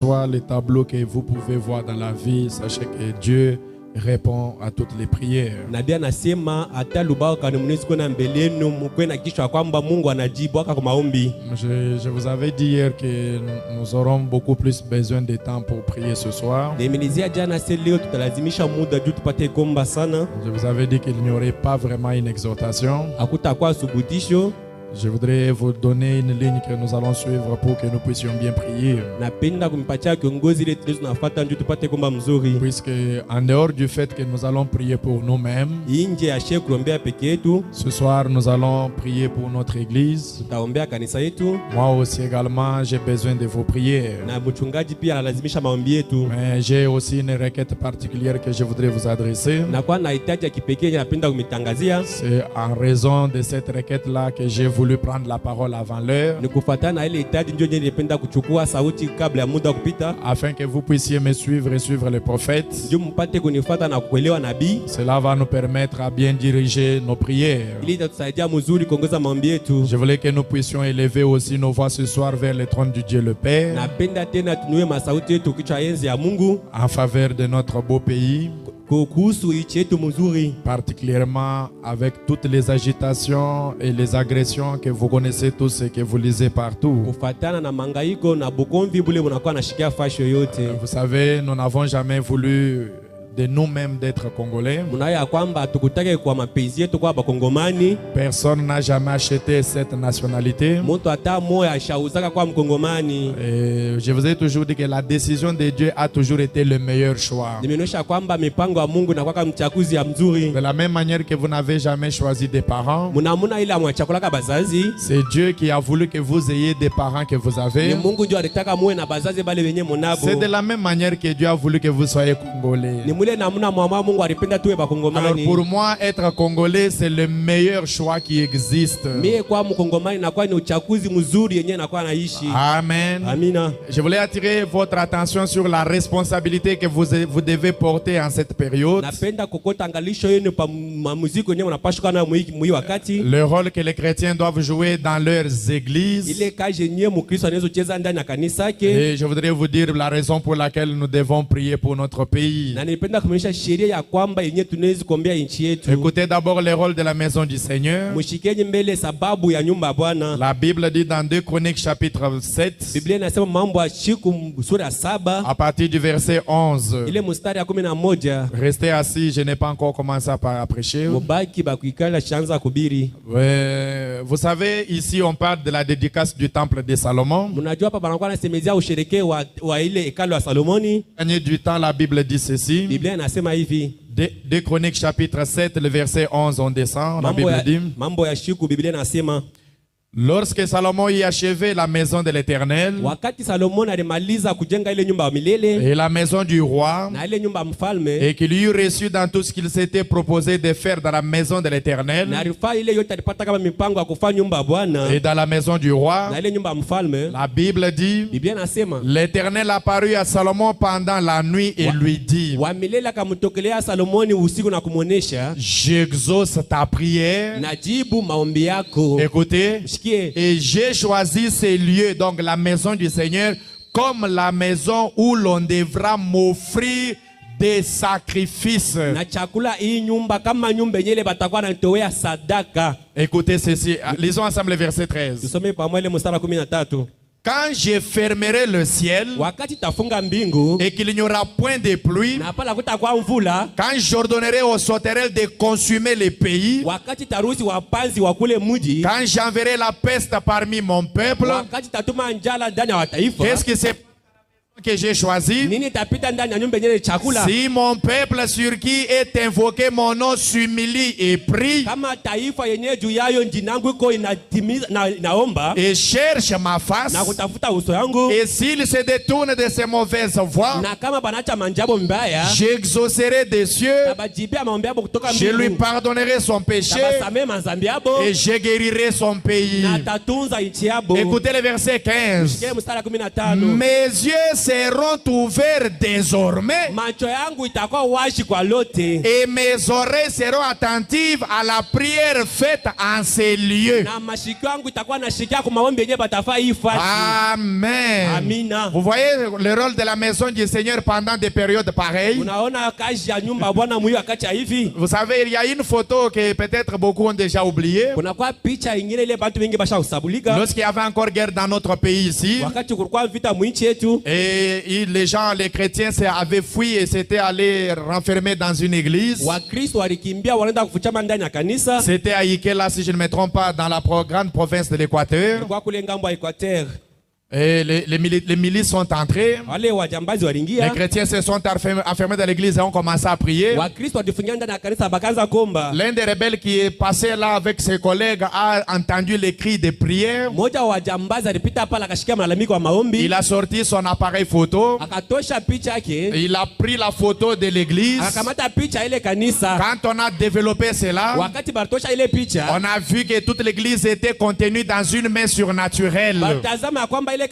soit les tableaux que vous pouvez voir dans la vie, sachez que Dieu répond à toutes les prières. Je vous avais dit hier que nous aurons beaucoup plus besoin de temps pour prier ce soir. Je vous avais dit qu'il n'y aurait pas vraiment une exhortation. Je voudrais vous donner une ligne que nous allons suivre pour que nous puissions bien prier. Puisque en dehors du fait que nous allons prier pour nous-mêmes, ce soir nous allons prier pour notre église. Moi aussi également j'ai besoin de vos prières. Mais j'ai aussi une requête particulière que je voudrais vous adresser. C'est en raison de cette requête-là que j'ai voulu prendre la parole avant l'heure, afin que vous puissiez me suivre et suivre les prophètes. Cela va nous permettre à bien diriger nos prières. Je voulais que nous puissions élever aussi nos voix ce soir vers le trône du Dieu le Père, en faveur de notre beau pays, particulièrement avec toutes les agitations et les agressions que vous connaissez tous et que vous lisez partout. Vous savez, nous n'avons jamais voulu de nous-mêmes d'être Congolais. Personne n'a jamais acheté cette nationalité. Et je vous ai toujours dit que la décision de Dieu a toujours été le meilleur choix. De la même manière que vous n'avez jamais choisi des parents, c'est Dieu qui a voulu que vous ayez des parents que vous avez. C'est de la même manière que Dieu a voulu que vous soyez Congolais. Alors pour moi, être Congolais, c'est le meilleur choix qui existe. Amen. Je voulais attirer votre attention sur la responsabilité que vous devez porter en cette période. Le rôle que les chrétiens doivent jouer dans leurs églises. Et je voudrais vous dire la raison pour laquelle nous devons prier pour notre pays. Écoutez d'abord le rôle de la maison du Seigneur. La Bible dit dans 2 Chroniques chapitre 7, à partir du verset 11. Restez assis, je n'ai pas encore commencé à prêcher. Vous savez, ici on parle de la dédicace du temple de Salomon. Gagner du temps, la Bible dit ceci. 2 Chroniques chapitre 7, le verset 11, on descend. La Bible dit: lorsque Salomon y achevait la maison de l'Éternel et la maison du roi, et qu'il eut reçu dans tout ce qu'il s'était proposé de faire dans la maison de l'Éternel et dans la maison du roi, la Bible dit: l'Éternel apparut à Salomon pendant la nuit et lui dit: j'exauce ta prière. Écoutez, et j'ai choisi ces lieux, donc la maison du Seigneur, comme la maison où l'on devra m'offrir des sacrifices. Écoutez ceci, lisons ensemble le verset 13. Quand je fermerai le ciel et qu'il n'y aura point de pluie, quand j'ordonnerai aux sauterelles de consumer les pays, quand j'enverrai la peste parmi mon peuple, qu'est-ce que c'est que j'ai choisi? Si mon peuple sur qui est invoqué mon nom s'humilie et prie et cherche ma face, et s'il se détourne de ses mauvaises voies, j'exaucerai des cieux, je lui pardonnerai son péché et je guérirai son pays. Écoutez le verset 15. Mes yeux seront ouverts désormais. Et mes oreilles seront attentives à la prière faite en ces lieux. Amen. Amina. Vous voyez le rôle de la maison du Seigneur pendant des périodes pareilles. Vous savez, il y a une photo que peut-être beaucoup ont déjà oubliée. Lorsqu'il y avait encore guerre dans notre pays ici, et les gens, les chrétiens avaient fui et s'étaient allés renfermer dans une église. C'était à Ikela, si je ne me trompe pas, dans la grande province de l'Équateur. Et les milices sont entrés. Les chrétiens se sont enfermés dans l'église et ont commencé à prier. L'un des rebelles qui est passé là avec ses collègues a entendu les cris de prière. Il a sorti son appareil photo. Il a pris la photo de l'église. Quand on a développé cela, on a vu que toute l'église était contenue dans une main surnaturelle. Je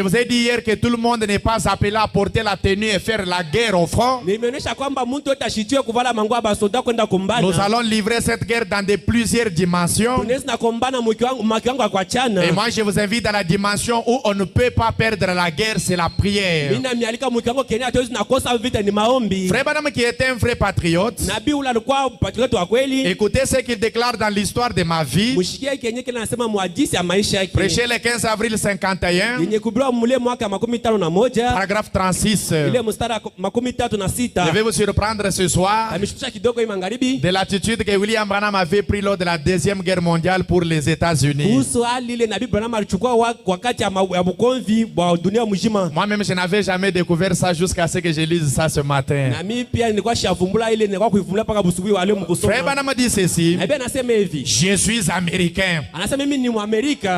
vous ai dit hier que tout le monde n'est pas appelé à porter la tenue et faire la guerre au front. Nous allons livrer cette guerre dans plusieurs dimensions. Et moi je vous invite à la dimension où on ne peut pas perdre la guerre, c'est la prière. Frère Branham qui était un vrai patriote, écoutez ce qu'il déclare dans l'histoire de ma vie. Prêché le 15 avril 51, paragraphe 36. Je vais vous surprendre ce soir de l'attitude que William Branham avait pris lors de la deuxième guerre mondiale pour les États-Unis. Moi-même, je n'avais jamais découvert ça jusqu'à ce que je lise ça ce matin. Frère Branham dit ceci: je suis américain.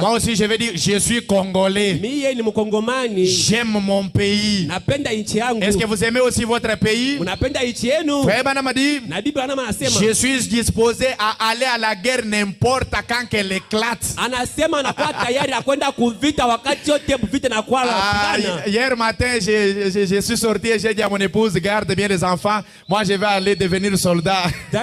Moi aussi, je vais dire, je suis congolais. J'aime mon pays. Est-ce que vous aimez aussi votre pays? Frère Branham dit, je suis disposé à aller à la guerre n'importe quand qu'elle éclate. Hier matin, je suis sorti et j'ai dit à mon épouse, garde bien les enfants. Moi, je vais aller devenir soldat. Je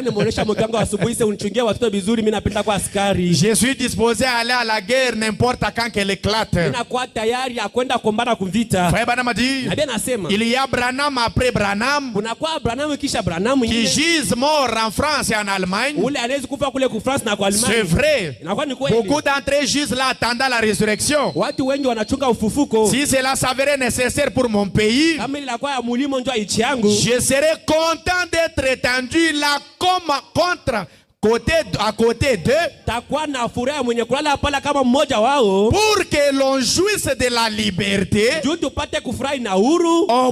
suis disposé à aller à la guerre n'importe quand qu'elle éclate. Frère Branham dit, il y a Branham après Branham qui gisent morts en France et en Allemagne. C'est vrai. Beaucoup d'entre eux gisent là attendant la résurrection. Si cela s'avérait nécessaire pour mon pays, je serais content d'être étendu là comme contre à côté d'eux, pour que l'on jouisse de la liberté, au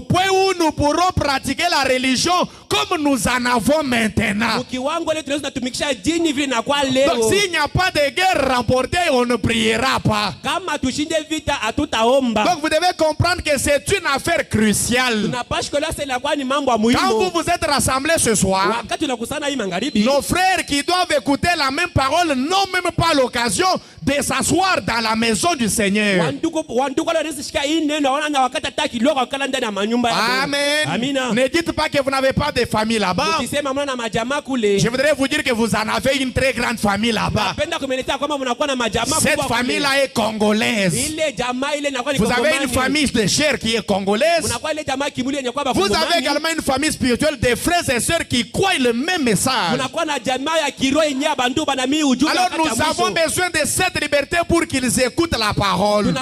point où nous pourrons pratiquer la religion comme nous en avons maintenant. Donc s'il n'y a pas de guerre remportée, on ne priera pas. Donc vous devez comprendre que c'est une affaire cruciale. Quand vous vous êtes rassemblés ce soir, nos frères qui doivent écouter la même parole n'ont même pas l'occasion de s'asseoir dans la maison du Seigneur. Amen. Ne dites pas que vous n'avez pas de famille là-bas. Je voudrais vous dire que vous en avez une très grande famille là-bas. Cette famille-là est congolaise. Vous avez une famille de chair qui est congolaise. Vous avez également une famille spirituelle de frères et sœurs qui croient le même message. Alors nous avons besoin de cette liberté pour qu'ils écoutent la parole.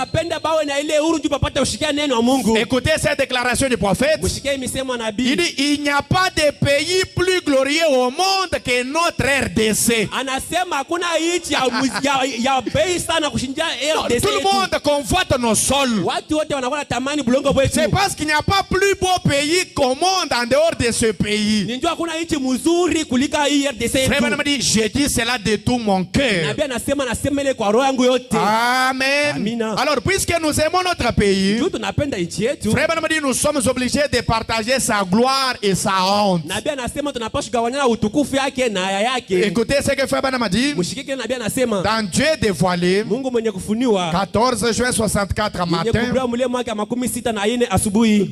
Écoutez cette déclaration du prophète. Il dit, il n'y a pas de pays plus glorieux au monde que notre RDC. Tout le monde convoite nos sols. C'est parce qu'il n'y a pas plus beau pays qu'au monde en dehors de ce pays. Frère, Je dis cela de tout mon cœur. Amen. Alors, puisque nous aimons notre pays, frère Branham dit, nous sommes obligés de partager sa gloire et sa honte. Écoutez ce que frère Branham dit. Dans Dieu dévoilé, 14 juin 64 matin,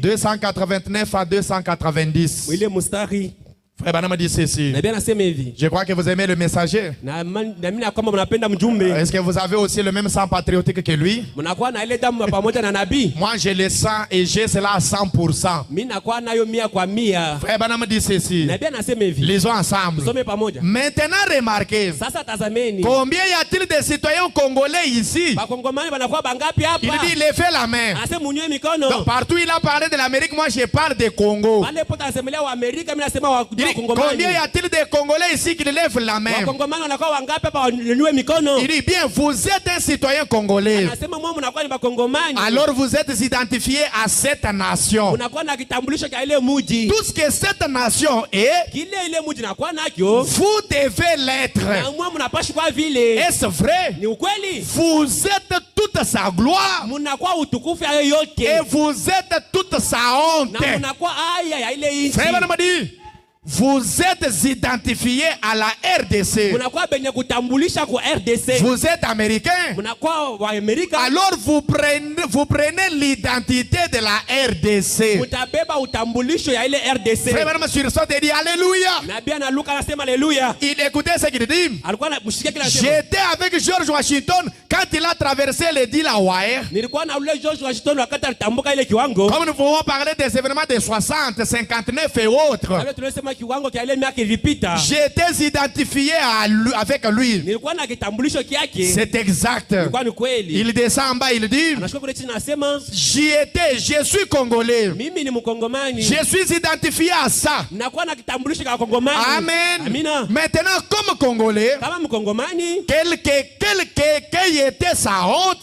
289 à 290. Frère Branham dit ceci. Je crois que vous aimez le messager. Est-ce que vous avez aussi le même sang patriotique que lui? Moi, je le sens et j'ai cela à 100%. Frère Branham dit ceci. Lisons ensemble. Maintenant, remarquez. Combien y a-t-il de citoyens congolais ici? Il dit, levez la main. Donc, partout il a parlé de l'Amérique, moi je parle de Congo. Combien y a-t-il de Congolais ici qui lèvent la main? Il dit bien, vous êtes un citoyen congolais. Alors vous êtes identifié à cette nation. Tout ce que cette nation est, vous devez l'être. Est-ce vrai? Vous êtes toute sa gloire et vous êtes toute sa honte. Frère Branham dit, vous êtes identifié à la RDC. Vous êtes américain. Alors vous prenez l'identité de la RDC. Frère Branham sursaute et dit Alléluia. Il écoutait ce qu'il dit. J'étais avec George Washington quand il a traversé le Delaware. Comme nous pouvons parler des événements de 60, 59 et autres. J'étais identifié avec lui. C'est exact. Il descend en bas, il dit j'y étais, je suis congolais. Je suis identifié à ça. Amen. Maintenant, comme congolais, quelle était sa honte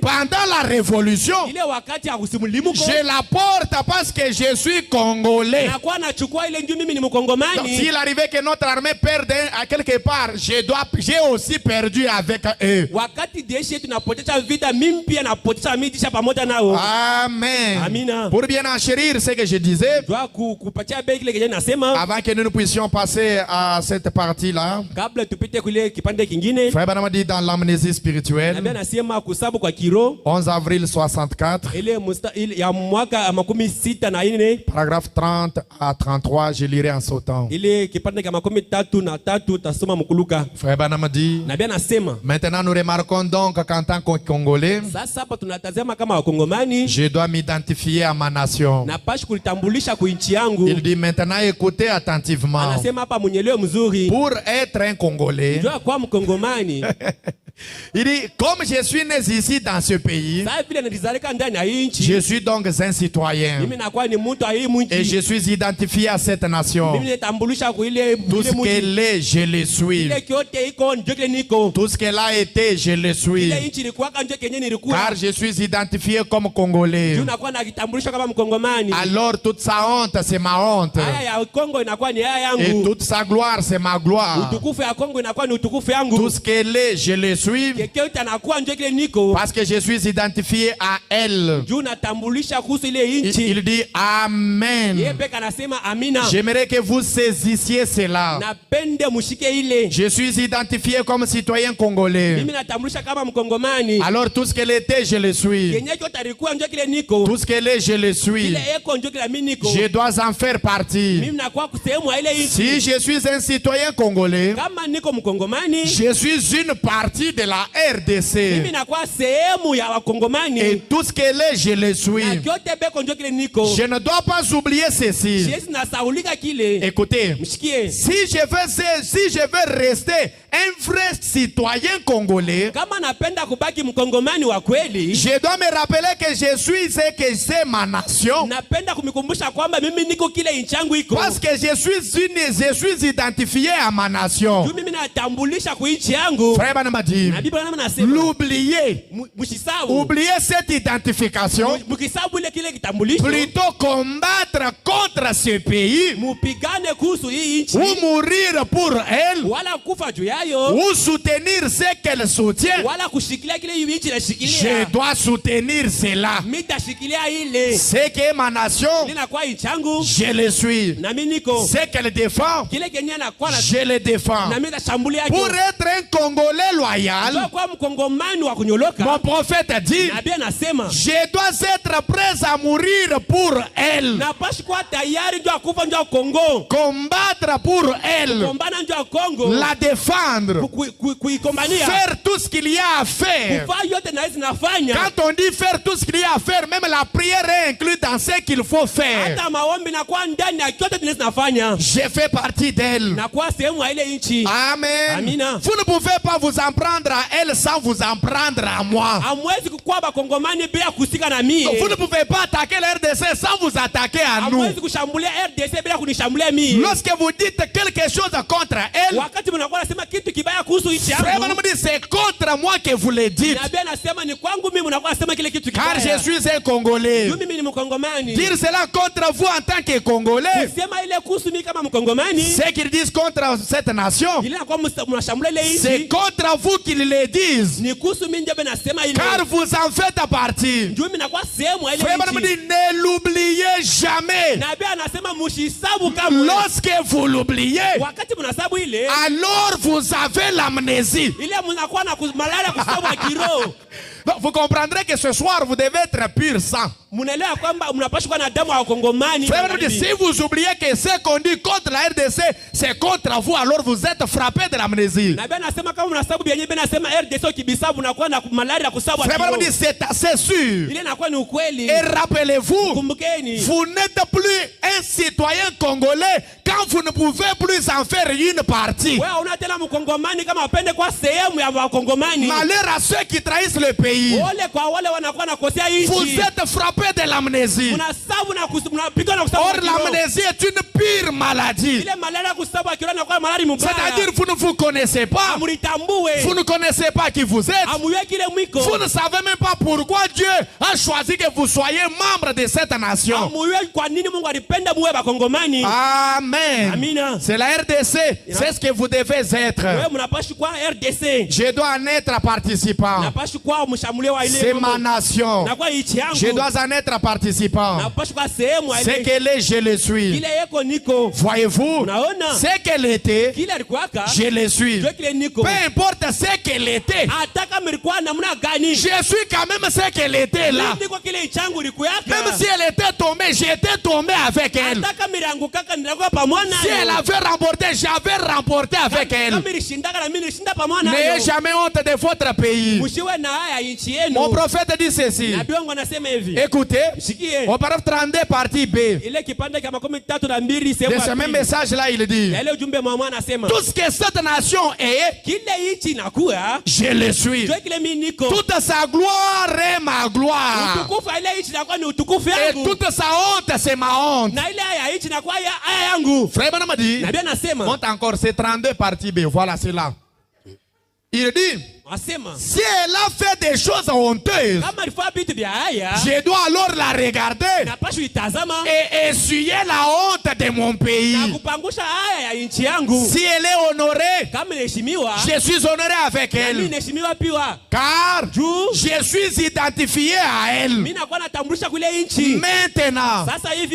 pendant la révolution? Je la porte parce que je suis congolais. Donc, s'il arrivait que notre armée perde à quelque part, j'ai aussi perdu avec eux. Amen. Pour bien enchérir ce que je disais, avant que nous ne puissions passer à cette partie-là, Frère Branham dit dans l'amnésie spirituelle, 11 avril 64, paragraphe 30 à 33, je lirai en sautant. Frère Branham dit, maintenant nous remarquons donc qu'en tant que Congolais, je dois m'identifier à ma nation. Il dit maintenant écoutez attentivement. Pour être un Congolais, il dit, comme je suis né ici dans ce pays, je suis donc un citoyen. Et je suis identifié à cette nation. Tout ce qu'elle est, je le suis. Tout ce qu'elle a été, je le suis. Car je suis identifié comme Congolais. Alors toute sa honte, c'est ma honte. Et toute sa gloire, c'est ma gloire. Tout ce qu'elle est, je le suis. Parce que je suis identifié à elle. Il dit Amen. J'aimerais que vous saisissiez cela. Je suis identifié comme citoyen congolais. Alors tout ce qu'elle était, je le suis. Tout ce qu'elle est, je le suis. Je dois en faire partie. Si je suis un citoyen congolais, je suis une partie de la RDC. Et tout ce qu'elle est, je le suis. Je ne dois pas oublier ceci. Écoutez, si je veux rester un vrai citoyen congolais, je dois me rappeler que je suis ce que c'est ma nation. Parce que je suis identifié à ma nation. Frère Branham dit, dit, l'oublier, oublier cette identification, plutôt combattre contre ce pays, ou mourir pour elle, ou soutenir ce qu'elle soutient. Je dois soutenir cela. Ce qui est ma nation, je le suis. Ce qu'elle défend, je le défends. Pour être un Congolais loyal, mon prophète a dit, je dois être prêt à mourir pour elle, combattre pour elle, la défendre, faire tout ce qu'il y a à faire. Quand on dit faire tout ce qu'il y a à faire, même la prière est inclue dans ce qu'il faut faire. Je fais partie d'elle. Amen. Vous ne pouvez pas vous en prendre à elle sans vous en prendre à moi. Vous ne pouvez pas attaquer la RDC sans vous attaquer à nous. Lorsque vous dites quelque chose contre elle, c'est contre moi que vous le dites. Car je suis un Congolais. Dire cela contre vous en tant que Congolais, ce qu'ils disent contre cette nation, c'est contre vous qu'ils le disent. Car vous en faites partie. Ne l'oubliez jamais. Lorsque vous l'oubliez, alors vous avez l'amnésie. Vous comprendrez que ce soir vous devez être pur sang. Si vous oubliez que ce qu'on dit contre la RDC, c'est contre vous, alors vous êtes frappé de l'amnésie. C'est assez sûr. Et rappelez-vous, vous n'êtes plus un citoyen congolais quand vous ne pouvez plus en faire une partie. Malheur à ceux qui trahissent le pays. Vous êtes frappé de l'amnésie. Or l'amnésie est une pire maladie. C'est-à-dire vous ne vous connaissez pas. Vous ne connaissez pas qui vous êtes. Vous ne savez même pas pourquoi Dieu a choisi que vous soyez membre de cette nation. Amen. C'est la RDC. C'est ce que vous devez être. Je dois en être participant. C'est ma nation. Je dois en être participant. Ce qu'elle est, je le suis. Voyez-vous, ce qu'elle était, je le suis. Peu importe ce qu'elle était, je suis quand même ce qu'elle était là. Même si elle était tombée, j'étais tombé avec elle. Si elle avait remporté, j'avais remporté avec elle. N'ayez jamais honte de votre pays. Mon prophète dit ceci. Écoutez, au paragraphe 32 partie B, de ce même message là, il dit, tout ce que cette nation est, je le suis. Toute sa gloire est ma gloire. Et toute sa honte, c'est ma honte. Frère Branham dit, monte encore, c'est 32 partie B, voilà, c'est là. Il dit, si elle a fait des choses honteuses, je dois alors la regarder et essuyer la honte de mon pays. Si elle est honorée, je suis honoré avec elle. Car je suis identifié à elle. Maintenant,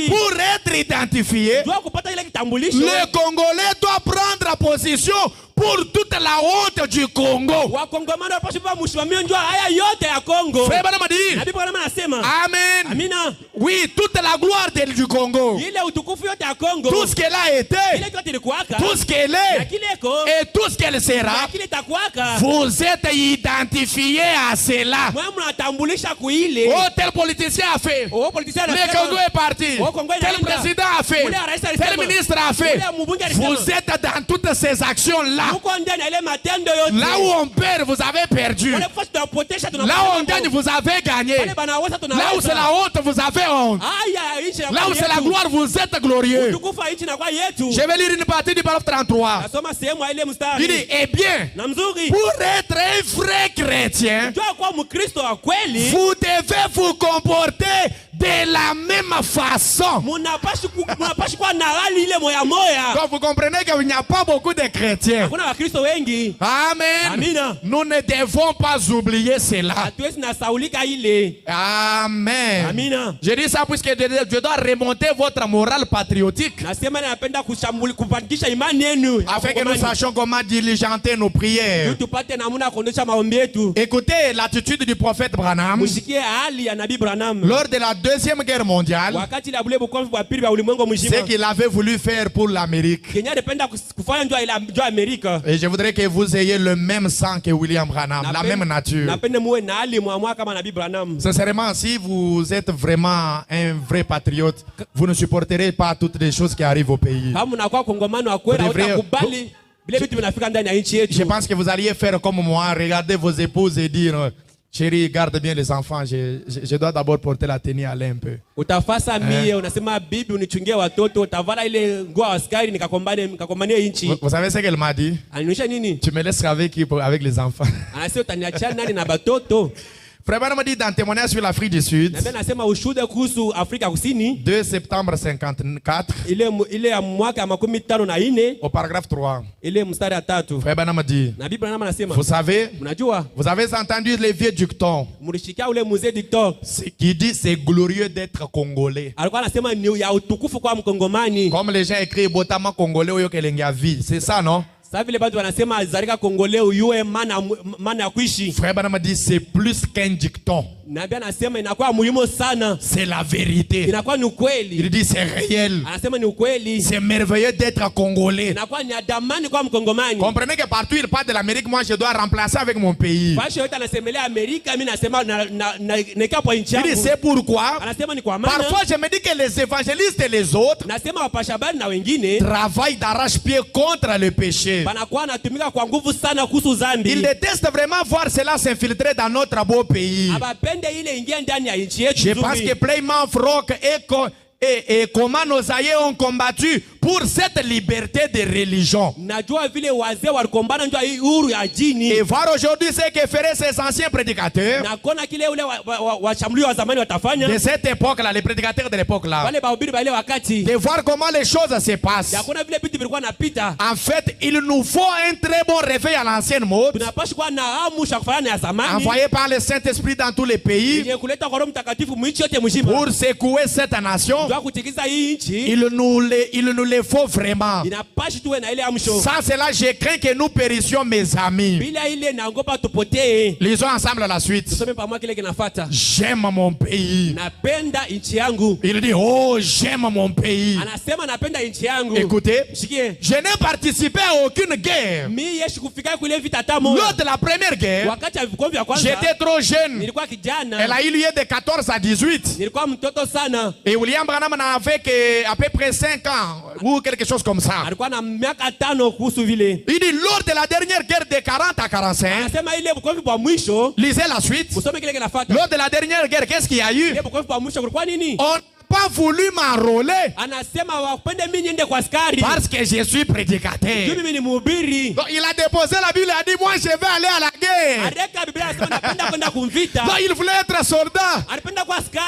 pour être identifié, le Congolais doit prendre position pour toute la honte du Congo. Amen. Oui, toute la gloire du Congo. Tout ce qu'elle a été, tout ce qu'elle est et tout ce qu'elle sera, vous êtes identifiés à cela. Oh, tel politicien a fait. Le Congo est parti. Tel président a fait. Tel ministre a fait. Vous êtes dans toutes ces actions-là. Là où on perd vous avez perdu. Là où on gagne, vous avez gagné. Là où c'est la honte, vous avez honte. Là où c'est la gloire, vous êtes glorieux. Je vais lire une partie du paragraphe 33. Il dit, eh bien, pour être un vrai chrétien, vous devez vous comporter de la même façon. Donc vous comprenez qu'il n'y a pas beaucoup de chrétiens. Amen. Nous ne devons pas oublier cela. Amen. Je dis ça puisque je dois remonter votre morale patriotique afin que nous sachions comment diligenter nos prières. Écoutez l'attitude du prophète Branham lors de la Deuxième Guerre mondiale. Ce qu'il avait voulu faire pour l'Amérique. Et je voudrais que vous ayez le même sang que William Branham, la même nature. Sincèrement, si vous êtes vraiment un vrai patriote, vous ne supporterez pas toutes les choses qui arrivent au pays. Je pense que vous alliez faire comme moi, regarder vos épouses et dire: chérie, garde bien les enfants, je dois d'abord porter la tenue à l'air un peu. Vous savez ce qu'elle m'a dit? Tu me laisses avec les enfants. Frère Branham dit dans Témoignage sur l'Afrique du Sud, 2 septembre 54, au paragraphe 3, Frère Branham dit: vous savez, vous avez entendu les vieux dictons qui dit c'est glorieux d'être congolais. Comme les gens écrivent Botama congolais ou Yokelengavi, c'est ça, non? Frère Branham dit c'est plus qu'un dicton. C'est la vérité. Il dit c'est réel. C'est merveilleux d'être congolais. Comprenez que partout il parle de l'Amérique, moi je dois remplacer avec mon pays. Il dit c'est pourquoi parfois je me dis que les évangélistes et les autres travaillent d'arrache-pied contre le péché. Ils détestent vraiment voir cela s'infiltrer dans notre beau pays. Je pense que Plymouth Rock et comment nos aïeux ont combattu pour cette liberté de religion. Et voir aujourd'hui ce que feraient ces anciens prédicateurs de cette époque-là, les prédicateurs de l'époque-là, de voir comment les choses se passent. En fait, il nous faut un très bon réveil à l'ancienne mode, envoyé par le Saint-Esprit dans tous les pays pour secouer cette nation. Il nous le faut vraiment. Sans cela, je crains que nous périssions, mes amis. Lisons ensemble la suite. J'aime mon pays. Il dit: oh, j'aime mon pays. Écoutez, je n'ai participé à aucune guerre. Lors de la première guerre, j'étais trop jeune. Elle a eu lieu de 14 à 18. Et William Branham avait à peu près 5 ans ou quelque chose comme ça. Il dit: lors de la dernière guerre de 40 à 45, lisez la suite. Lors de la dernière guerre, qu'est-ce qu'il y a eu? On n'a pas voulu m'enrôler parce que je suis prédicateur. Donc il a déposé la Bible et a dit: moi je vais aller à la guerre. Donc il voulait être soldat.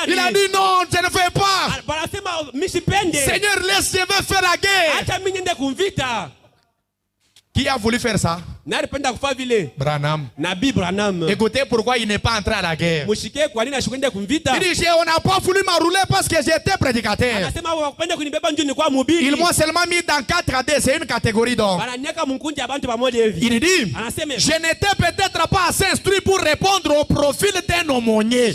Il a dit: non, je ne veux pas. Seigneur, laisse, je vais faire la guerre. Qui a voulu faire ça? Branham. Écoutez pourquoi il n'est pas entré à la guerre. Il dit: on n'a pas voulu m'enrouler parce que j'étais prédicateur. Ils m'ont seulement mis dans 4D, c'est une catégorie d'hommes. Il dit: je n'étais peut-être pas assez instruit pour répondre au profil d'un aumônier.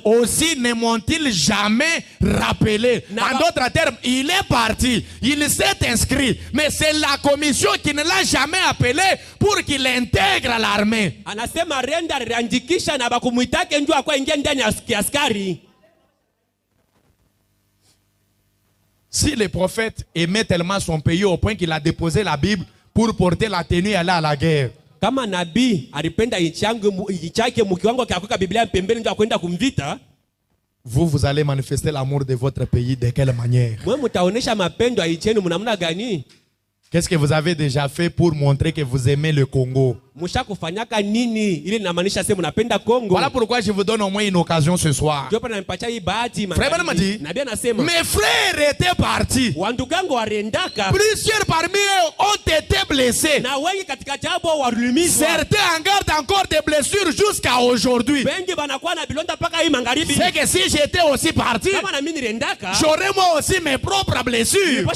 Aussi ne m'ont-ils jamais rappelé. En d'autres termes, il est parti, il s'est inscrit, mais c'est la commission qui ne l'a jamais appelé pour qu'il intègre l'armée. Si le prophète aimait tellement son pays au point qu'il a déposé la Bible pour porter la tenue et aller à la guerre. Kama nabii alipenda nchi yake mkiwango akakuka Biblia pembeni ndio kwenda kumvita. Vous allez manifester l'amour de votre pays de quelle manière? Mwe mtaonesha mapendo ya nchi yenu mnamna gani? Qu'est-ce que vous avez déjà fait pour montrer que vous aimez le Congo? Voilà pourquoi je vous donne au moins une occasion ce soir. Frère m'a dit, mes frères étaient partis. Plusieurs parmi eux ont été blessés. Certains en gardent encore des blessures jusqu'à aujourd'hui. C'est que si j'étais aussi parti, j'aurais moi aussi mes propres blessures.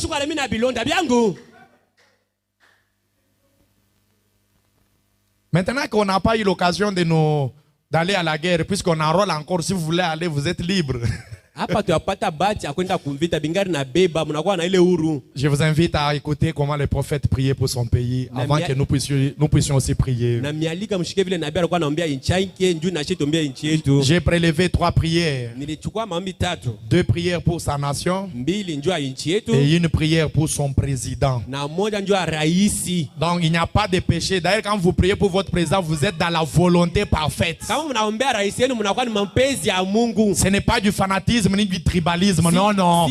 Maintenant qu'on n'a pas eu l'occasion d'aller à la guerre, puisqu'on enrôle encore, si vous voulez aller, vous êtes libre. Je vous invite à écouter comment le prophète priait pour son pays avant que nous puissions aussi prier. J'ai prélevé 3 prières. 2 prières pour sa nation et une prière pour son président. Donc il n'y a pas de péché. D'ailleurs, quand vous priez pour votre président, vous êtes dans la volonté parfaite. Ce n'est pas du fanatisme ni du tribalisme, non, non.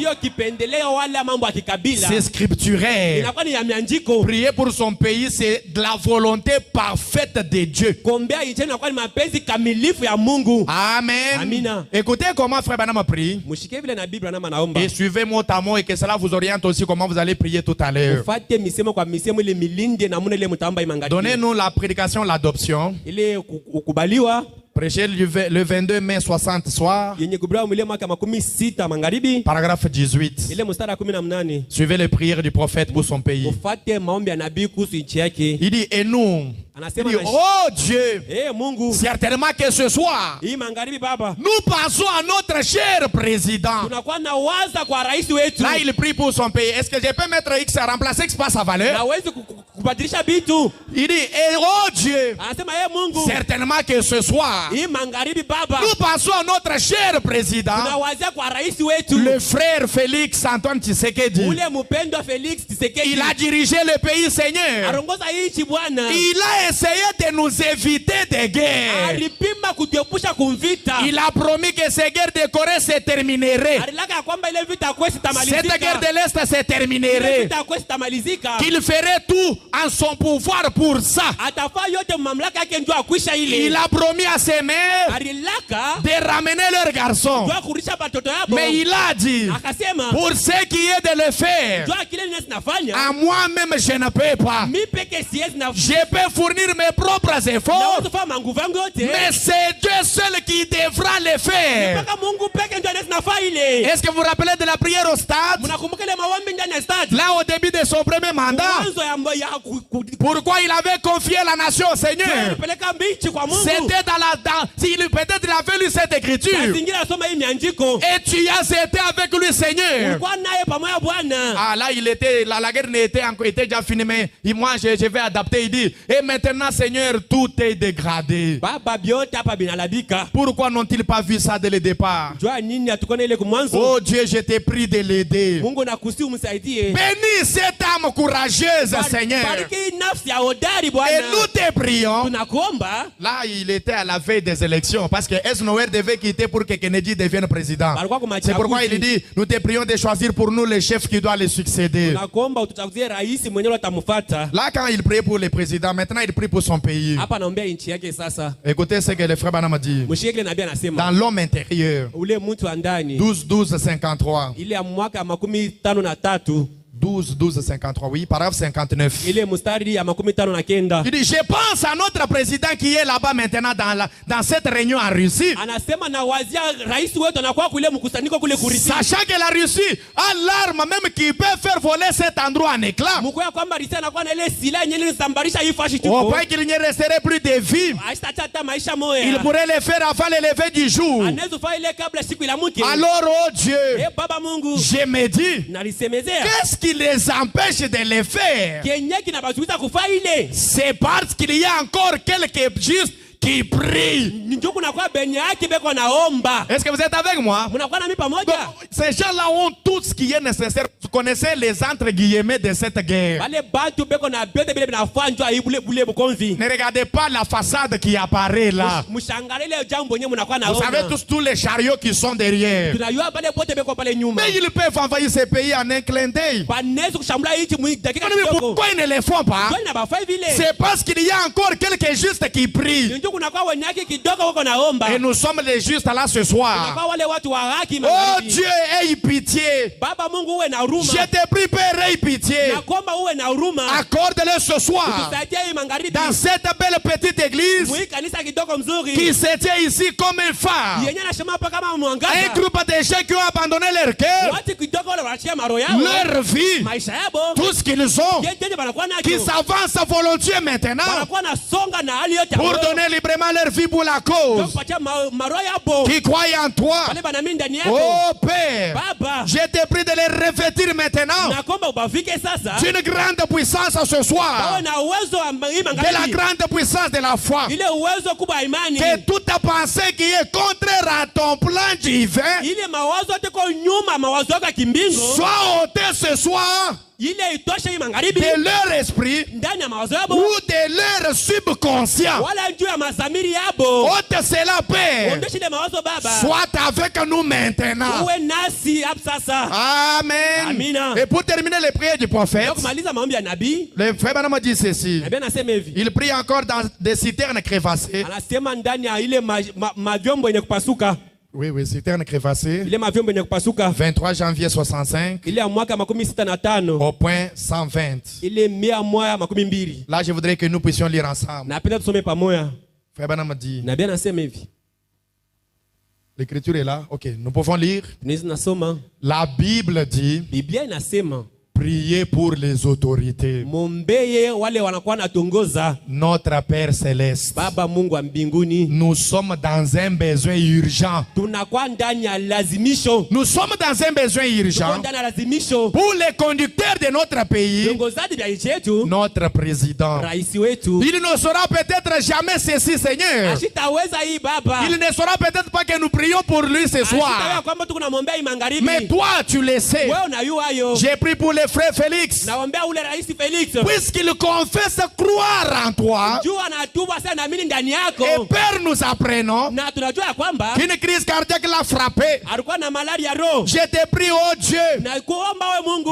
C'est scripturel. Prier pour son pays, c'est de la volonté parfaite de Dieu. Amen. Écoutez comment Frère Branham prie. Et suivez mot à mot et que cela vous oriente aussi comment vous allez prier tout à l'heure. Donnez-nous la prédication, l'adoption. Prêché le 22 mai 60 soir. Paragraphe 18. Suivez les prières du prophète pour son pays. Il dit, et nous, il dit, oh Dieu, certainement que ce soir, nous passons à notre cher président. Là, il prie pour son pays. Est-ce que je peux mettre X à remplacer X par sa valeur? Il dit, et oh Dieu, certainement que ce soir, nous passons à notre cher président, le frère Félix Antoine Tshisekedi. Il a dirigé le pays, Seigneur. Il a essayé de nous éviter des guerres. Il a promis que ces guerres de Corée se termineraient. Cette guerre de l'Est se terminerait. Qu'il ferait tout en son pouvoir pour ça. Il a promis à ses mères de ramener leurs garçons. Mais il a dit, pour ce qui est de le faire, à moi-même je ne peux pas. Je peux fournir mes propres efforts, mais c'est Dieu seul qui devra le faire. Est-ce que vous vous rappelez de la prière au stade? Là au début de son premier mandat, pourquoi il avait confié la nation au Seigneur? C'était peut-être il avait lu cette écriture. Et tu as été avec lui, Seigneur. Ah là, la guerre était déjà finie, mais moi je vais adapter. Il dit, et maintenant, Seigneur, tout est dégradé. Pourquoi n'ont-ils pas vu ça dès le départ? Oh Dieu, je t'ai prie de l'aider. Bénis cette âme courageuse, Seigneur. Et nous te prions. Là, il était à la veille des élections parce que Eisenhower devait quitter pour que Kennedy devienne président. C'est pourquoi il dit, nous te prions de choisir pour nous les chefs qui doivent les succéder. Là, quand il prie pour les présidents, maintenant il prie pour son pays. Écoutez ce que le frère Branham a dit. Dans l'homme intérieur, 12-12-53. 12-12-53, oui, paragraphe 59. Il dit, je pense à notre président qui est là-bas maintenant dans cette réunion en Russie. Sachant que la Russie a l'arme même qui peut faire voler cet endroit en éclat. Au point qu'il n'y resterait plus de vie. Il pourrait les faire avant le lever du jour. Alors, oh Dieu, je me dis, qu'est-ce qui les empêche de le faire? C'est parce qu'il y a encore quelques justes qui prient. Est-ce que vous êtes avec moi? Donc, ces gens-là ont tout ce qui est nécessaire pour connaissez les entre guillemets de cette guerre. Ne regardez pas la façade qui apparaît là. Vous savez tous les chariots qui sont derrière. Mais ils peuvent envahir ces pays en un clin d'œil. Pourquoi ils ne le font pas? C'est parce qu'il y a encore quelques justes qui prient. Et nous sommes les justes là ce soir. Oh Dieu, aie pitié. Je te prie, Père, aie pitié. Accorde-le ce soir dans cette belle petite église qui se tient ici comme une femme. Un groupe de gens qui ont abandonné leur cœur, leur vie, tout ce qu'ils ont, qui s'avancent volontiers maintenant pour donner librement leur vie pour la cause, qui croient en toi. Oh Père, je te prie de les revêtir maintenant d'une grande puissance ce soir, de la grande puissance de la foi, que toute pensée qui est contraire à ton plan divin soit ôtée ce soir de leur esprit ou de leur subconscient. Ôte cela, Père. Soit avec nous maintenant. Amen. Et pour terminer les prières du prophète, le frère Branham dit ceci. Il prie encore dans des citernes crévassées. Oui, citerne crévassée. 23 janvier 65. Au point 120. Là, je voudrais que nous puissions lire ensemble. Frère Branham dit. L'écriture est là. Ok, nous pouvons lire. La Bible dit. Priez pour les autorités. Notre Père Céleste. Nous sommes dans un besoin urgent. Nous sommes dans un besoin urgent pour les conducteurs de notre pays, notre président. Il ne saura peut-être jamais ceci, Seigneur. Il ne saura peut-être pas que nous prions pour lui ce soir. Mais toi, tu le sais. J'ai prié pour les frère Félix, puisqu'il confesse croire en toi, et Père, nous apprenons qu'une crise cardiaque l'a frappé. Je te prie, oh Dieu,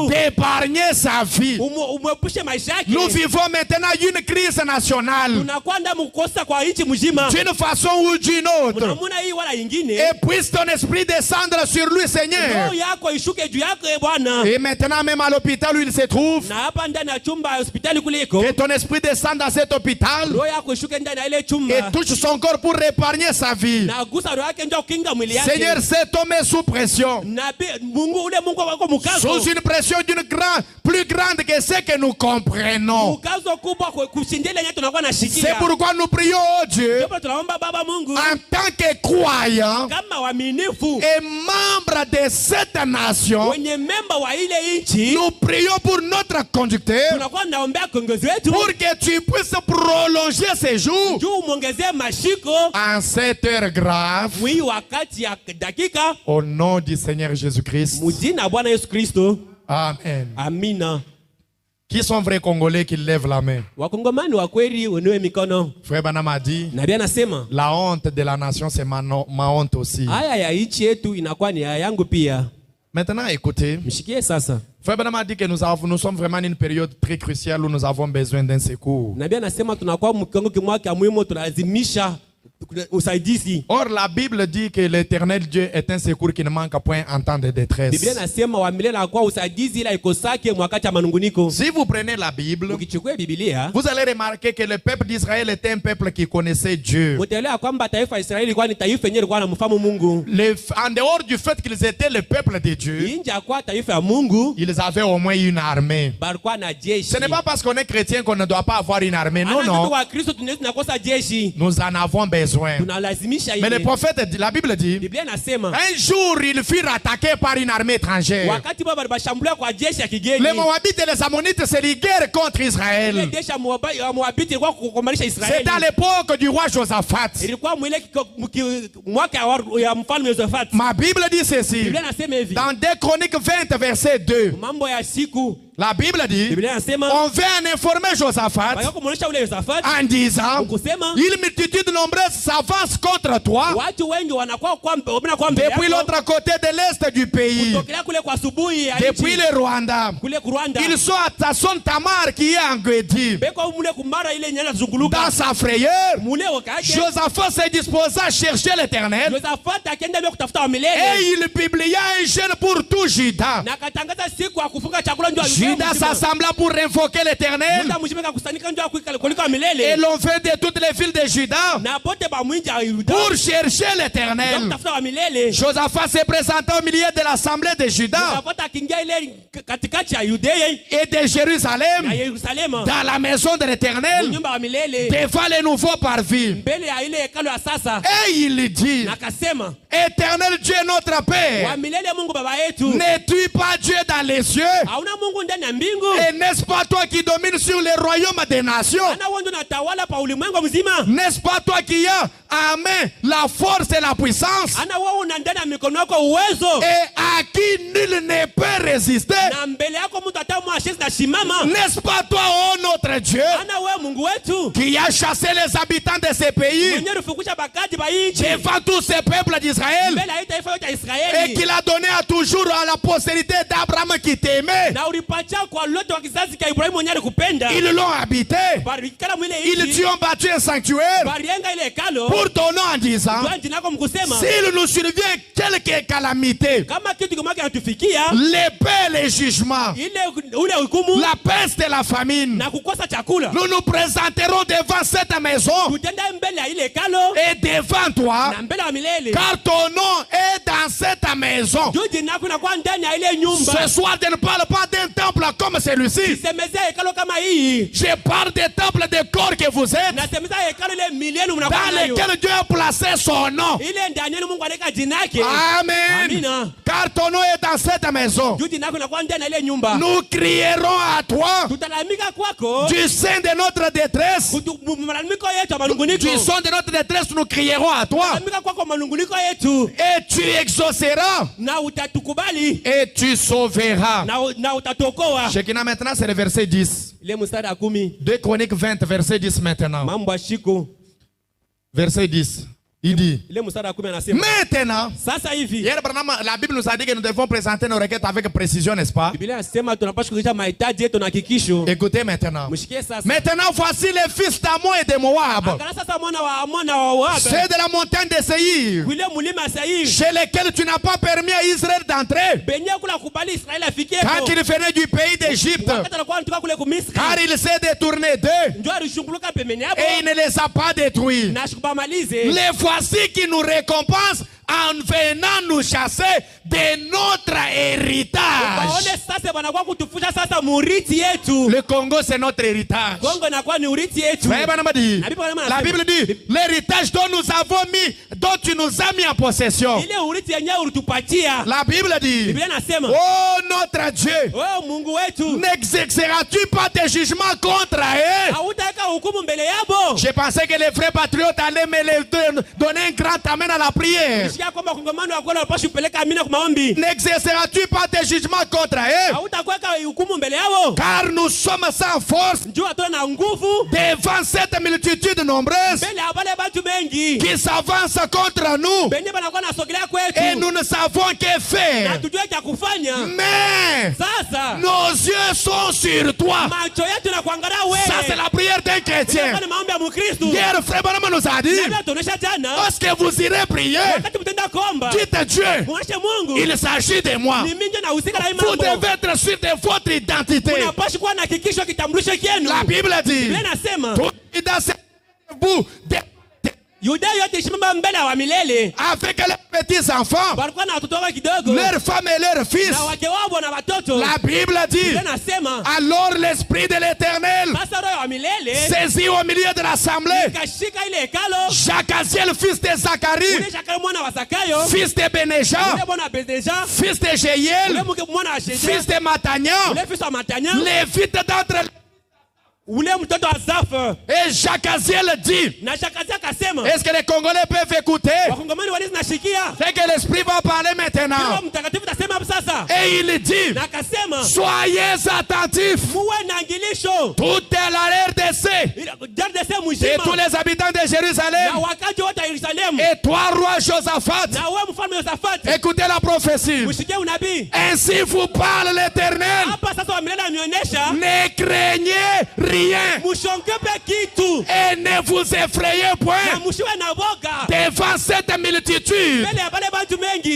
d'épargner sa vie. Nous vivons maintenant une crise nationale, d'une façon ou d'une autre, et puisse ton esprit descendre sur lui, Seigneur. Et maintenant même à l'hôpital où il se trouve, que ton esprit descende dans cet hôpital et touche son corps pour épargner sa vie. Seigneur, cet homme est sous pression, sous une pression plus grande que ce que nous comprenons. C'est pourquoi nous prions, oh Dieu, en tant que croyants et membres de cette nation, nous prions pour notre conducteur, pour que tu puisses prolonger ses jours en cette heure grave, au nom du Seigneur Jésus-Christ. Amen. Amina. Qui sont vrais Congolais qui lèvent la main? Frère Branham a dit, la honte de la nation, c'est ma honte aussi. Maintenant, écoutez. Frère Branham a dit que nous sommes vraiment en une période très cruciale où nous avons besoin d'un secours. Or, la Bible dit que l'Éternel Dieu est un secours qui ne manque point en temps de détresse. Si vous prenez la Bible, vous allez remarquer que le peuple d'Israël était un peuple qui connaissait Dieu. En dehors du fait qu'ils étaient le peuple de Dieu, ils avaient au moins une armée. Ce n'est pas parce qu'on est chrétien qu'on ne doit pas avoir une armée. Non, non. Nous en avons besoin. besoin. Mais le prophète, la Bible dit, un jour ils furent attaqués par une armée étrangère. Les Moabites et les Ammonites se liguèrent contre Israël. C'est à l'époque du roi Josaphat. Ma Bible dit ceci. Dans 2 Chroniques 20, verset 2. La Bible dit, on vient informer Josaphat en disant, une multitude nombreuse s'avance contre toi depuis l'autre côté de l'est du pays, depuis le Rwanda. Ils sont à Tasson Tamar qui est en Guédi. Dans sa frayeur, Josaphat s'est disposé à chercher l'Éternel et il publia un jeûne pour tout Juda. Judas s'assembla pour invoquer l'Éternel et l'on fait de toutes les villes de Juda pour chercher l'Éternel. Josaphat s'est présenté au milieu de l'assemblée de Juda et de Jérusalem dans la maison de l'Éternel devant les nouveaux parvis. Et il dit, Éternel Dieu notre Père, n'es-tu pas Dieu dans les cieux? Et n'est-ce pas toi qui domines sur les royaumes des nations? N'est-ce pas toi qui as en main la force et la puissance? Et à qui nul ne peut résister? N'est-ce pas toi, oh notre Dieu, qui a chassé les habitants de ces pays devant tous ces peuples d'Israël et qui l'a donné à toujours à la postérité d'Abraham qui t'aimait? Ils l'ont habité. Ils t'y ont bâti un sanctuaire pour ton nom en disant, s'il nous survient quelque calamité, l'épée, les jugements, la peste et la famine, nous nous présenterons devant cette maison et devant toi, car ton nom est dans cette maison. Ce soir, je ne parle pas d'un temple comme celui-ci. Je parle des temples de corps que vous êtes, dans lesquels Dieu a placé son nom. Amen. Car ton nom est dans cette maison. Nous crierons à toi du sein de notre détresse. Du son de notre détresse, nous crierons à toi. Et tu exauceras. Et tu sauveras. Shekinah maintenant, c'est le verset 10. 2 Chroniques 20, verset 10 maintenant. Verset 10. Il dit, maintenant, hier, la Bible nous a dit que nous devons présenter nos requêtes avec précision, n'est-ce pas? Écoutez maintenant. Maintenant, voici les fils d'Ammon et de Moab, ceux de la montagne de Séhir, chez lesquels tu n'as pas permis à Israël d'entrer quand il venait du pays d'Égypte, car il s'est détourné d'eux et il ne les a pas détruits. Les voici qui nous récompense en venant nous chasser de notre héritage. Le Congo, c'est notre héritage. La Bible dit, l'héritage dont nous avons mis, dont tu nous as mis en possession. La Bible dit, oh notre Dieu, n'exerceras-tu pas tes jugements contre eux? Je pensais que les vrais patriotes allaient me donner un grand amen à la prière. N'exerceras-tu pas tes jugements contre eux? Car nous sommes sans force devant cette multitude nombreuse qui s'avance contre nous et nous ne savons que faire. Mais nos yeux sont sur toi. Ça, c'est la prière d'un chrétien. Hier, frère Branham nous a dit, lorsque vous irez prier, dites Dieu, il s'agit de moi. Vous devez être sûr de votre identité. La Bible dit, dans cette boue avec leurs petits-enfants, leurs femmes et leurs fils. La Bible dit, alors l'Esprit de l'Éternel saisit au milieu de l'assemblée Jacaziel, fils de Zacharie, fils de Bénéja, fils de Jéhiel, fils de Matania, Lévite d'entre les... Et Jacaziel dit, est-ce que les Congolais peuvent écouter? C'est que l'Esprit va parler maintenant. Et il dit, soyez attentifs, toute la RDC et tous les habitants de Jérusalem, et toi, roi Josaphat, écoutez la prophétie. Ainsi vous parle l'Éternel, ne craignez rien et ne vous effrayez point devant cette multitude,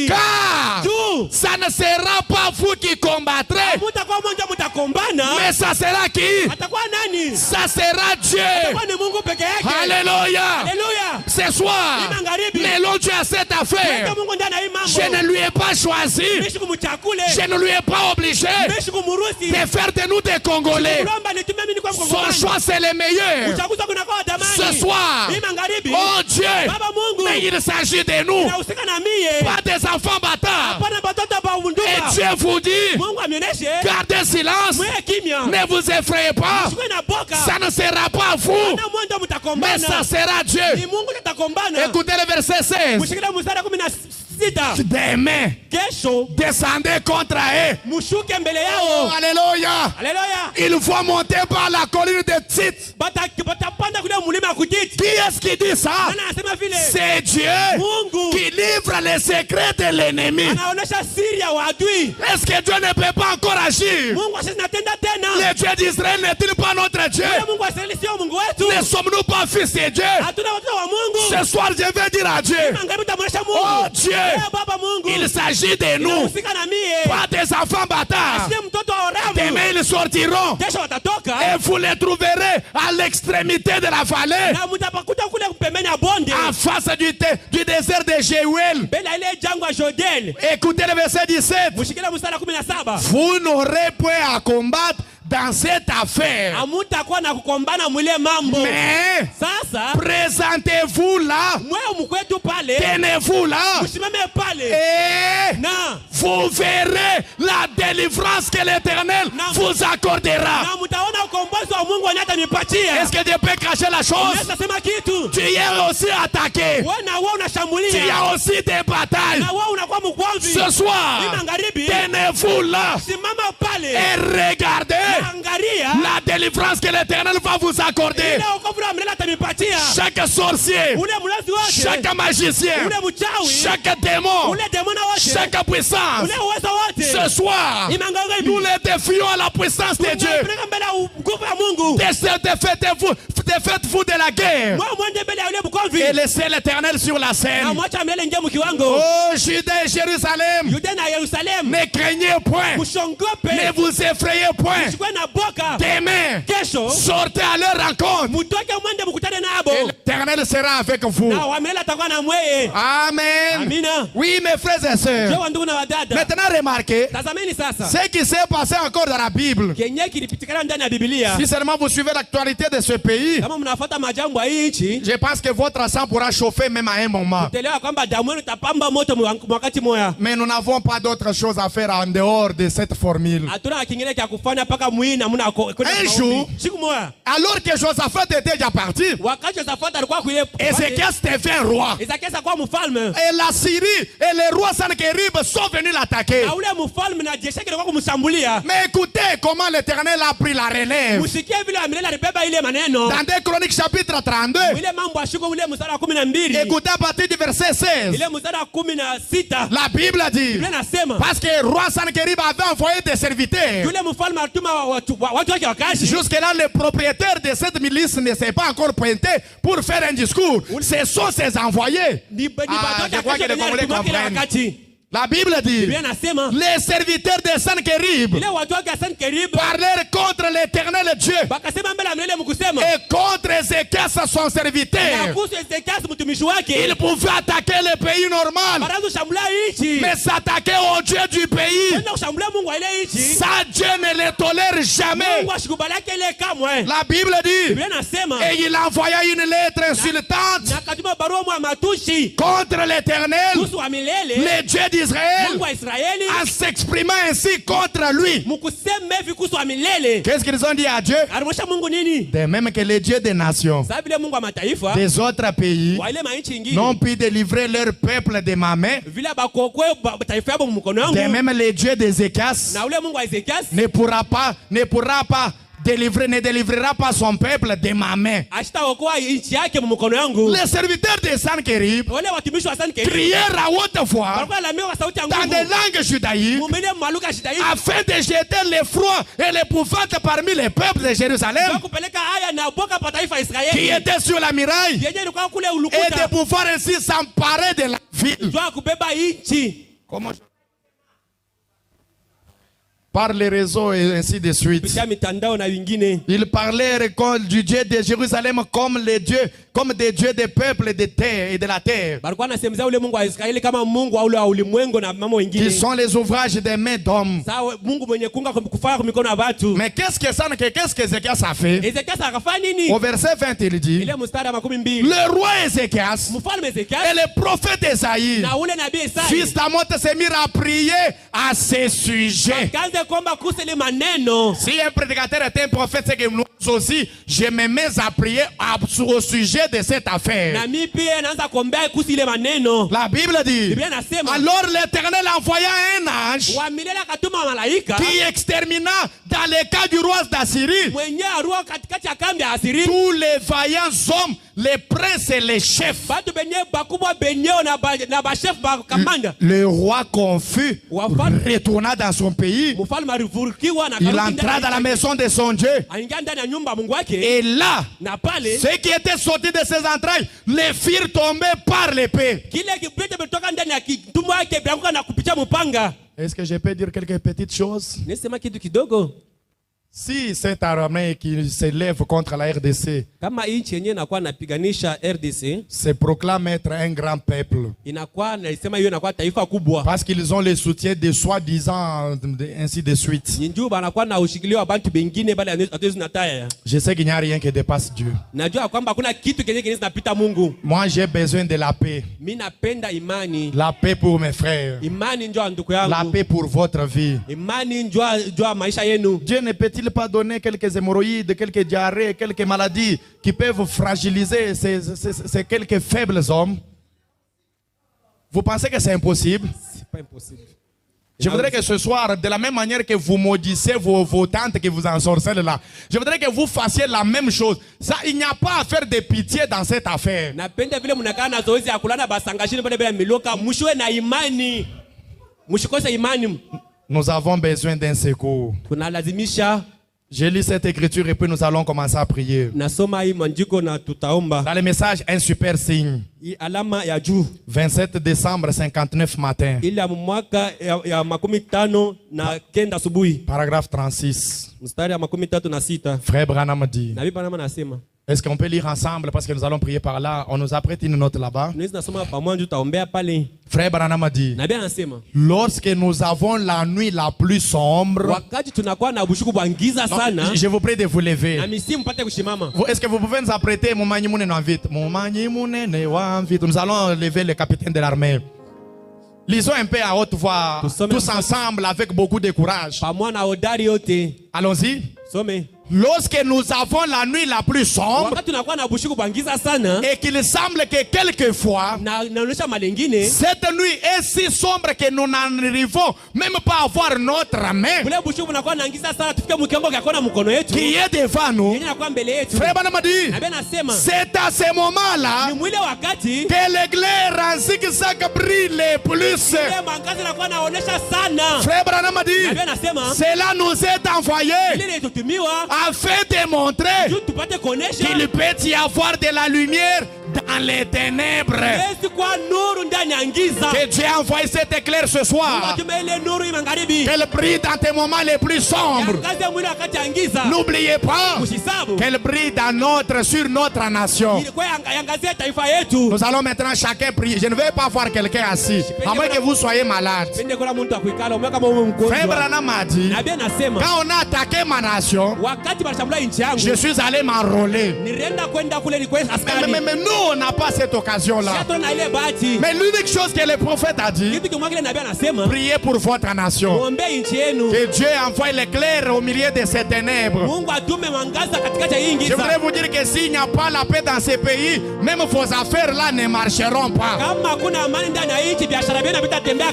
car ça ne sera pas vous qui combattrez, mais ça sera qui? Ça sera Dieu. Alléluia. Ce soir, mêlons Dieu à cette affaire. Je ne lui ai pas choisi, je ne lui ai pas obligé de faire de nous des Congolais. Son choix c'est le meilleur. Ce soir, oh Dieu, mais il s'agit de nous, pas des enfants bâtards. Et Dieu vous dit, gardez silence, ne vous effrayez pas, ça ne sera pas vous, mais ça sera Dieu. Écoutez le verset 16. Demain, descendez contre eux. Oh, alléluia. Il faut monter par la colline de Tit. Qui est-ce qui dit ça? C'est Dieu qui livre les secrets de l'ennemi. Est-ce que Dieu ne peut pas encore agir? Le Dieu d'Israël n'est-il pas notre Dieu? Ne sommes-nous pas fils de Dieu? Ce soir je vais dire à Dieu, oh Dieu, il s'agit de nous, pas des enfants bâtards. Demain ils sortiront et vous les trouverez à l'extrémité de la vallée, en face du désert de Jéhuel. Écoutez le verset 17. Vous n'aurez point à combattre dans cette affaire, mais présentez-vous là, tenez-vous là, et vous verrez la délivrance que l'Éternel vous accordera. Est-ce que Dieu peut cacher la chose? Tu es aussi attaqué, tu as aussi des batailles. Ce soir, tenez-vous là et regardez la délivrance que l'Éternel va vous accorder. Chaque sorcier, chaque magicien, chaque démon, chaque puissance, ce soir, nous les défions à la puissance de Dieu. Défaites-vous de la guerre et laissez l'Éternel sur la scène. Oh Juda et Jérusalem, ne craignez point, ne vous effrayez point. Demain, sortez à leur rencontre et l'Éternel sera avec vous. Amen. Oui, mes frères et sœurs, maintenant remarquez ce qui s'est passé encore dans la Bible. Si seulement vous suivez l'actualité de ce pays, je pense que votre sang pourra chauffer même à un moment. Mais nous n'avons pas d'autre chose à faire en dehors de cette formule. Un jour, alors que Josaphat était déjà parti, Ézéchias devient roi. Et la Syrie et les rois Sanchérib sont venus l'attaquer. Mais écoutez comment l'Éternel a pris la relève. Dans 2 Chroniques chapitre 32, écoutez à partir du verset 16. La Bible dit, parce que le roi Sanchérib avait envoyé des serviteurs. Jusque-là, le propriétaire de cette milice ne s'est pas encore pointé pour faire un discours. Ce sont ses envoyés. Je crois que les Congolais comprennent. La Bible dit, les serviteurs de Sankérib parlèrent contre l'Éternel Dieu et contre Ézéchias son serviteur. Ils pouvaient attaquer le pays normal, mais s'attaquer au Dieu du pays, ça Dieu ne le tolère jamais. La Bible dit, et il envoya une lettre insultante contre l'Éternel, le Dieu d'Israël, en s'exprimant ainsi contre lui. Qu'est-ce qu'ils ont dit à Dieu? De même que les dieux des nations, des autres pays, n'ont pu délivrer leur peuple de ma main, de même les dieux d'Ézéchias ne pourra pas ne délivrera pas son peuple de ma main. Les serviteurs de Sankérib crièrent à haute voix dans des langues judaïques afin de jeter l'effroi et l'épouvante parmi les peuples de Jérusalem qui étaient sur la muraille et de pouvoir ainsi s'emparer de la ville. Comment par les réseaux et ainsi de suite. Ils parlèrent du Dieu de Jérusalem comme des dieux des peuples de terre et de la terre, qui sont les ouvrages des mains d'hommes. Mais qu'est-ce que Ézéchias a fait? Au verset 20 il dit, le roi Ézéchias et le prophète Esaïe, fils d'Amoth, se mirent à prier à ce sujet. Si un prédicateur est un prophète, c'est que nous aussi, je me mets à prier au sujet de cette affaire. La Bible dit, alors l'Éternel envoya un ange qui extermina dans le cas du roi d'Assyrie tous les vaillants hommes, les princes et les chefs. Le roi confus retourna dans son pays. Il entra dans la maison de son Dieu. Et là, ceux qui étaient sortis de ses entrailles les firent tomber par l'épée. Est-ce que je peux dire quelques petites choses? Si cette armée qui s'élève contre la RDC se proclame être un grand peuple, parce qu'ils ont le soutien de soi-disant ainsi de suite, je sais qu'il n'y a rien qui dépasse Dieu. Moi j'ai besoin de la paix. La paix pour mes frères. La paix pour votre vie. Dieu ne peut-il pas donner quelques hémorroïdes, quelques diarrhées, quelques maladies qui peuvent fragiliser ces quelques faibles hommes? Vous pensez que c'est impossible? C'est pas impossible. Je voudrais que ce soir, de la même manière que vous maudissez vos tantes qui vous ensorcellent là, je voudrais que vous fassiez la même chose. Ça, il n'y a pas à faire de pitié dans cette affaire. Nous avons besoin d'un secours. Je lis cette écriture et puis nous allons commencer à prier. Dans le message, un super signe. 27 décembre 59 matin. Paragraphe 36. Frère Branham dit. Est-ce qu'on peut lire ensemble parce que nous allons prier par là? On nous a prêté une note là-bas. Frère Branham dit, lorsque nous avons la nuit la plus sombre, je vous prie de vous lever. Est-ce que vous pouvez nous apprêter? Nous allons lever le capitaine de l'armée. Lisons un peu à haute voix, tous ensemble avec beaucoup de courage. Allons-y. Lorsque nous avons la nuit la plus sombre et qu'il semble que quelquefois cette nuit est si sombre que nous n'arrivons même pas à voir notre main qui est devant nous, Frère Branham dit, c'est à ce moment-là que l'éclair en zigzag brille le plus. Frère Branham dit, cela nous est envoyé afin de montrer qu'il peut y avoir de la lumière dans les ténèbres. Que Dieu a envoyé cet éclair ce soir. Qu'elle brille dans tes moments les plus sombres. N'oubliez pas qu'elle brille sur notre nation. Nous allons maintenant chacun prier. Je ne vais pas voir quelqu'un assis, à moins que vous soyez malade. Frère Branham m'a dit, quand on a attaqué ma nation, je suis allé m'enrôler. Mais nous, on n'a pas cette occasion-là. Mais l'unique chose que le prophète a dit, priez pour votre nation. Que Dieu envoie l'éclair au milieu de ces ténèbres. Je voudrais vous dire que s'il n'y a pas la paix dans ces pays, même vos affaires là ne marcheront pas.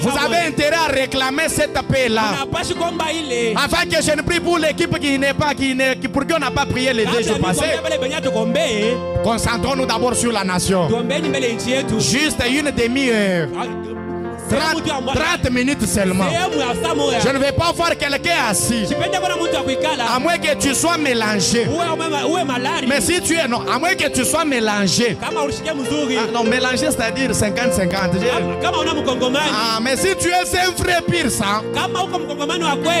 Vous avez intérêt à réclamer cette paix-là. Avant que je ne prie pour l'équipe qui n'est pas, pour qui on n'a pas prié les 2 jours passés. Concentrons-nous d'abord sur la nation. Juste une demi-heure. 30 minutes seulement. Je ne vais pas voir quelqu'un assis, à moins que tu sois mélangé. Mais si tu es non, à moins que tu sois mélangé. Non, mélangé c'est-à-dire 50-50. Mais si tu es un vrai pire sang,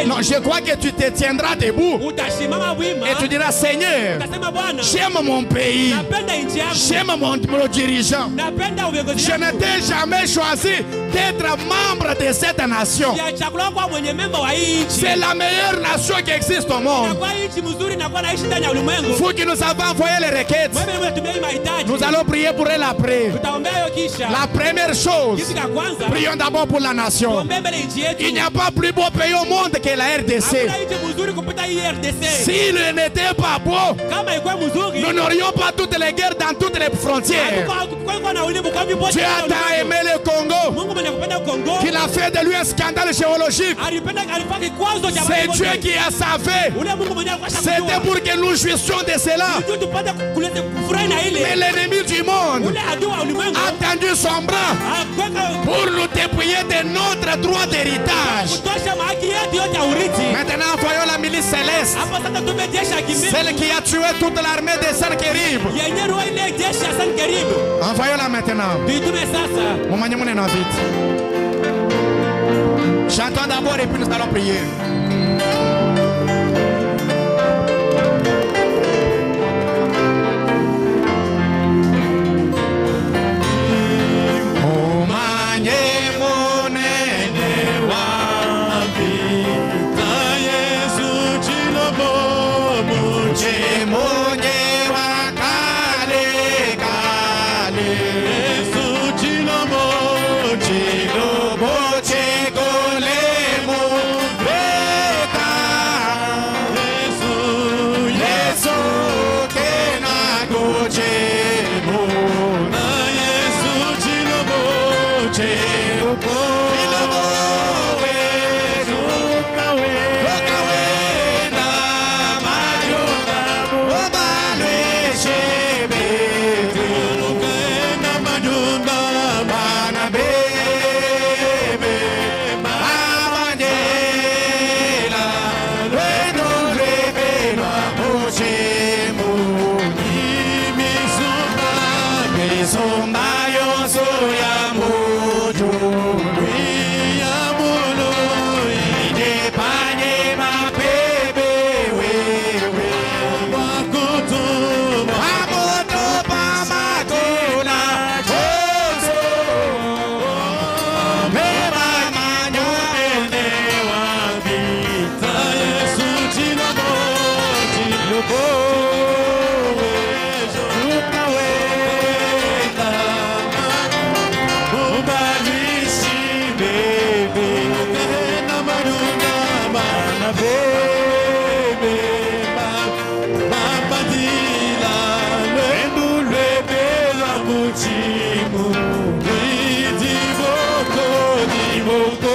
non, je crois que tu te tiendras debout et tu diras, Seigneur, j'aime mon pays, j'aime mon dirigeant. Je n'étais jamais choisi d'être membre de cette nation. C'est la meilleure nation qui existe au monde. Vous qui nous avez envoyé les requêtes, nous allons prier pour elle après. La première chose, prions d'abord pour la nation. Il n'y a pas plus beau pays au monde que la RDC. S'il n'était pas beau, nous n'aurions pas toutes les guerres dans toutes les frontières. Dieu a tant aimé le Congo qu'il a fait de lui un scandale géologique. C'est Dieu qui a sauvé. C'était pour que nous jouissions de cela. Mais l'ennemi du monde a tendu son bras pour nous dépouiller de notre droit d'héritage. Maintenant voyons la milice céleste, celle qui a tué toute l'armée de Sankérib. Envoyons-la maintenant. Chantons d'abord et puis nous allons prier. Divo